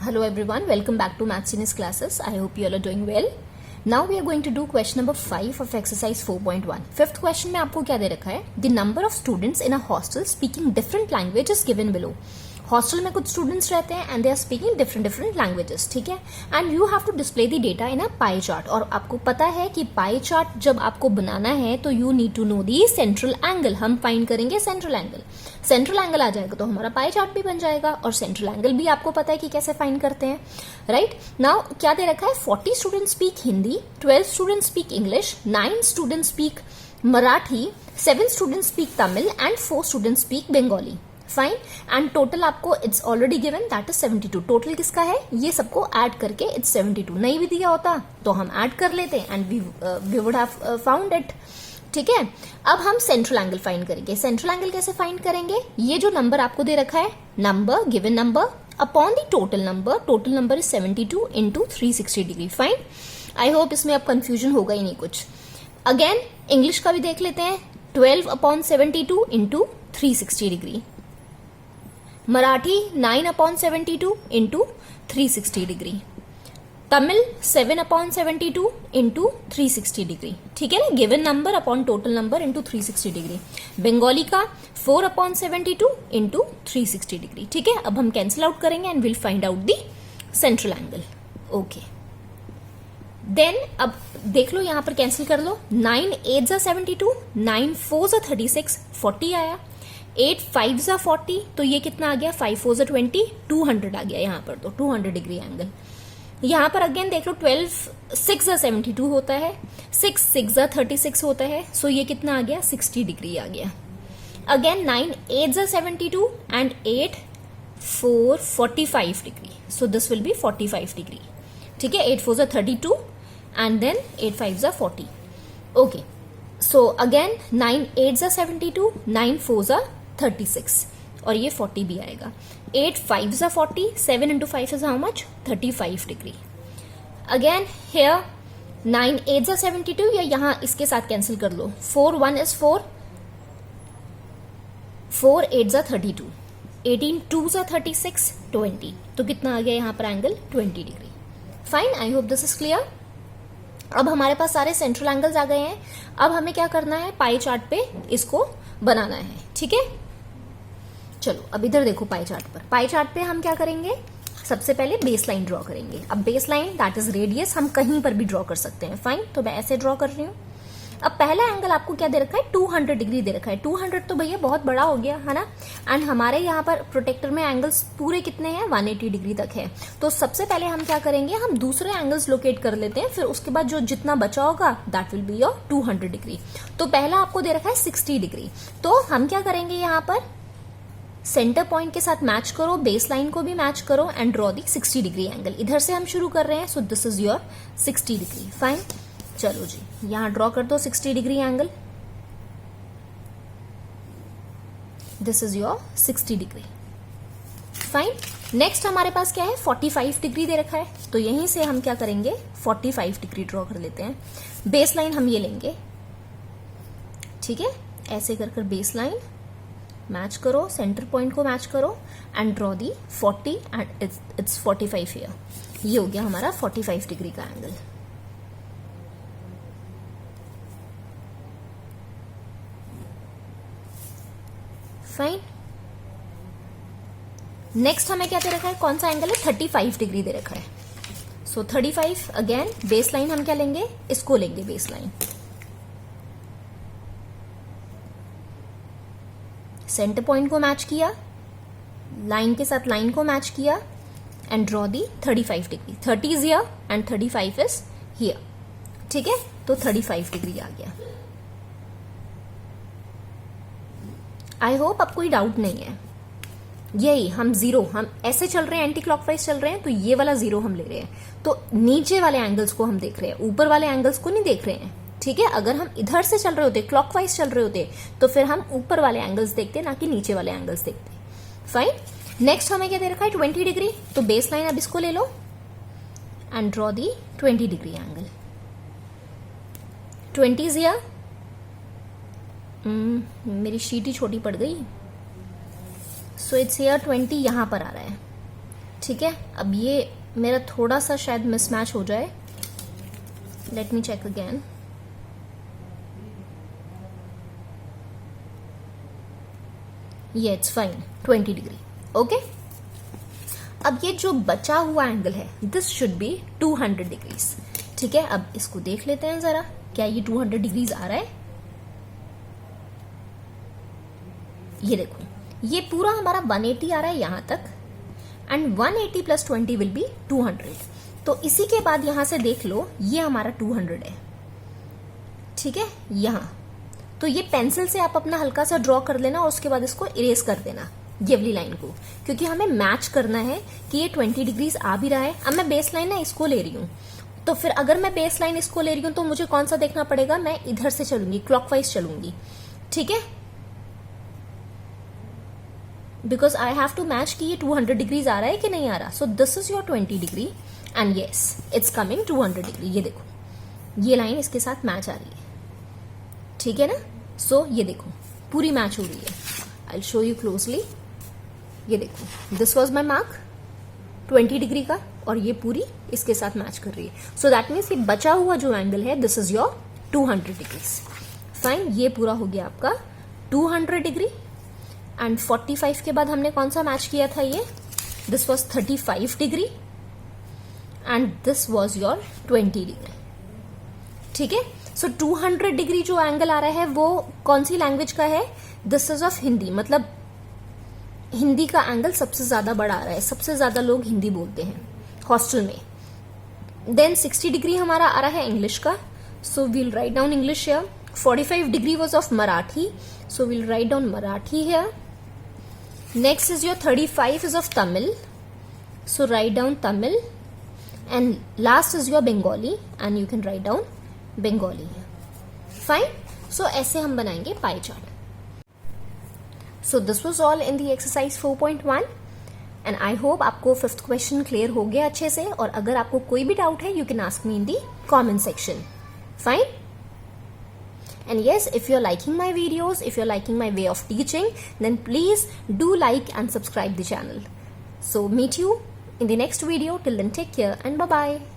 Hello everyone, welcome back to Maths Genius classes. I hope you all are doing well. Now we are going to do question number 5 of exercise 4.1. Fifth question में आपको क्या दे रखा है? The number of students in a hostel speaking different languages given below. Hostel में कुछ students रहते हैं and they are speaking different languages, ठीक है. And you have to display the data in a pie chart. और आपको पता है कि पाई चार्ट जब आपको बनाना है तो you need to know the central angle. हम फाइंड करेंगे सेंट्रल एंगल. सेंट्रल एंगल आ जाएगा तो हमारा पाई चार्ट भी बन जाएगा. और सेंट्रल एंगल भी आपको पता है कि कैसे फाइंड करते हैं, राइट. नाउ क्या दे रखा है? 40 student speak Hindi, 12 student speak English, 9 student speak Marathi, 7 student speak Tamil and 4 student speak Bengali. Fine. And total आपको it's already given, that is 72. Total किसका है? ये सबको ऐड करके इट्स 72. नहीं भी दिया होता तो हम ऐड कर लेते and we would have found it, ठीक है. अब हम सेंट्रल एंगल फाइंड करेंगे. सेंट्रल एंगल कैसे फाइंड करेंगे? ये जो नंबर आपको दे रखा है, number given number upon the total number. Total number is 72 into 360 degree. Fine. I hope इसमें अब कंफ्यूजन होगा ही नहीं कुछ. अगेन इंग्लिश का भी देख लेते हैं. 12 upon 72 into 360 degree. Marathi 9 upon 72 into 360 degree. Tamil 7 upon 72 into 360 degree, ठीक है ना. Given number upon total number into 360 degree. Bengali का 4 अपॉन 72 इंटू 360 डिग्री, ठीक है. अब हम कैंसिल आउट करेंगे and will find out the central angle. Okay. Then अब देख लो, यहां पर कैंसिल कर लो. 9 8 जा 72, 9 4 जा 36, 40 आया. 8 5 जा 40, तो ये कितना आ गया? 5 4 जा 20, 200 आ गया यहाँ पर, तो 200 डिग्री एंगल. यहाँ पर अगेन देख लो, 12 6 जा 72 होता है, 6 6 जा 36 होता है, सो ये कितना आ गया? 60 डिग्री आ गया. अगेन 9 8 जा 72 and 8 4 45 degree, so this will be 45 degree, ठीक है. 8 4 जा 32 एंड देन 8 5 जा 40. ओके. सो अगेन 9 8 जा 72, 9 4 जा 36 और ये 40 भी आएगा. 8 5 जा 40, 7 into 5 is how much? 35 degree. Again here 9 8 जा 72, या यहां इसके साथ कैंसिल कर लो. 4 1 is 4, 4 8 जा 32, 18 2 जा 36, 20. तो कितना आ गया यहाँ पर angle? 20 degree. Fine. I hope this is clear. अब हमारे पास सारे सेंट्रल एंगल्स आ गए हैं. अब हमें क्या करना है? पाई चार्ट पे इसको बनाना है, ठीक है. चलो अब इधर देखो पाई चार्ट पर. पाई चार्ट पे हम क्या करेंगे? सबसे पहले बेस लाइन ड्रॉ करेंगे. अब base line that is radius हम कहीं पर भी ड्रॉ कर सकते हैं. फाइन. तो मैं ऐसे ड्रॉ कर रही हूं. अब पहला एंगल आपको क्या दे रखा है? 200 डिग्री दे रखा है. 200 तो भैया बहुत बड़ा हो गया है ना. एंड हमारे यहाँ पर प्रोटेक्टर में एंगल्स पूरे कितने हैं? 180 डिग्री तक है. तो सबसे पहले हम क्या करेंगे? हम दूसरे एंगल्स लोकेट कर लेते हैं, फिर उसके बाद जो जितना बचा होगा that will be your 200 degree. तो पहला आपको दे रखा है 60 डिग्री. तो हम क्या करेंगे? यहाँ पर सेंटर पॉइंट के साथ मैच करो, बेस लाइन को भी मैच करो and draw the 60 degree angle. इधर से हम शुरू कर रहे हैं, so this is your 60 degree. Fine. चलो जी, यहां ड्रॉ कर दो 60 degree angle. This is your 60 degree. Fine. Next हमारे पास क्या है? 45 डिग्री दे रखा है. तो यहीं से हम क्या करेंगे? 45 डिग्री ड्रॉ कर लेते हैं. बेस लाइन हम ये लेंगे, ठीक है. ऐसे कर बेस लाइन मैच करो, सेंटर पॉइंट को मैच करो and draw the 40 and it's 45 here. ये हो गया हमारा 45 डिग्री का एंगल. फाइन. नेक्स्ट हमें क्या दे रखा है? कौन सा एंगल है? 35 डिग्री दे रखा है. सो 35. अगेन बेस लाइन हम क्या लेंगे? इसको लेंगे बेस लाइन. सेंटर पॉइंट को मैच किया, लाइन के साथ लाइन को मैच किया and draw the 35 degree. 30 is here and 35 is here, ठीक है. तो 35 डिग्री आ गया. आई होप अब कोई डाउट नहीं है. यही हम जीरो, हम ऐसे चल रहे हैं, एंटी क्लॉकवाइज चल रहे हैं, तो ये वाला जीरो हम ले रहे हैं. तो नीचे वाले एंगल्स को हम देख रहे हैं, ऊपर वाले एंगल्स को नहीं देख रहे हैं, ठीक है. अगर हम इधर से चल रहे होते, क्लॉकवाइज चल रहे होते, तो फिर हम ऊपर वाले एंगल्स देखते, ना कि नीचे वाले एंगल्स देखते. फाइन. नेक्स्ट हमें क्या दे रखा है? 20 डिग्री. तो बेस लाइन अब इसको ले लो and draw the 20 degree angle. 20 is here. मेरी शीट ही छोटी पड़ गई. सो इट्स हियर 20 यहां पर आ रहा है, ठीक है, अब ये मेरा थोड़ा सा शायद मिसमैच हो जाए, लेट मी चेक अगेन। ये इट्स फाइन, 20 डिग्री। ओके, अब ये जो बचा हुआ एंगल है दिस शुड बी 200 डिग्रीज। ठीक है, अब इसको देख लेते हैं जरा, क्या ये 200 डिग्रीज आ रहा है? ये देखो, ये पूरा हमारा 180 आ रहा है यहां तक, एंड 180 प्लस 20 विल बी 200। तो इसी के बाद यहां से देख लो, ये हमारा 200 है। ठीक है, यहां तो ये पेंसिल से आप अपना हल्का सा ड्रॉ कर लेना और उसके बाद इसको इरेज कर देना ये वाली लाइन को, क्योंकि हमें मैच करना है कि ये 20 डिग्रीज आ भी रहा है। अब मैं बेस लाइन ना इसको ले रही हूं, तो फिर अगर मैं बेस लाइन इसको ले रही हूं तो मुझे कौन सा देखना पड़ेगा? मैं इधर से चलूंगी, क्लॉकवाइज चलूंगी। ठीक है, because I have to match कि ये 200 डिग्रीज आ रहा है कि नहीं आ रहा। So this is your 20 degree and yes it's coming 200 degree. ये देखो, ये लाइन इसके साथ मैच आ रही है। ठीक है ना? सो ये देखो पूरी मैच हो रही है। I will show you closely. ये देखो, this was my mark 20 degree का, और ये पूरी इसके साथ मैच कर रही है। सो दैट मीन्स ये बचा हुआ जो एंगल है this is your 200 degrees. Fine, ये पूरा हो गया आपका 200 डिग्री। एंड 45 के बाद हमने कौन सा मैच किया था? ये this was 35 degree and this was your 20 degree. ठीक है, सो 200 डिग्री जो एंगल आ रहा है वो कौन सी लैंग्वेज का है? दिस इज ऑफ हिंदी, मतलब हिंदी का एंगल सबसे ज्यादा बड़ा आ रहा है, सबसे ज्यादा लोग हिंदी बोलते हैं हॉस्टल में। देन 60 डिग्री हमारा आ रहा है इंग्लिश का, so we'll write down English here. 45 degree was of Marathi, so we'll write down Marathi here. Next is your 35 is of Tamil, so write down Tamil, and last is your Bengali and you can write down Bengali. Fine, so ऐसे हम बनाएंगे pie chart. So this was all in the exercise 4.1 and I hope आपको 5th question clear हो गया अच्छे से, और अगर आपको कोई भी डाउट है you can ask me in the comment section. Fine. And yes, if you're liking my videos, if you're liking my way of teaching, then please do like and subscribe the channel. So meet you in the next video. Till then, take care and bye-bye.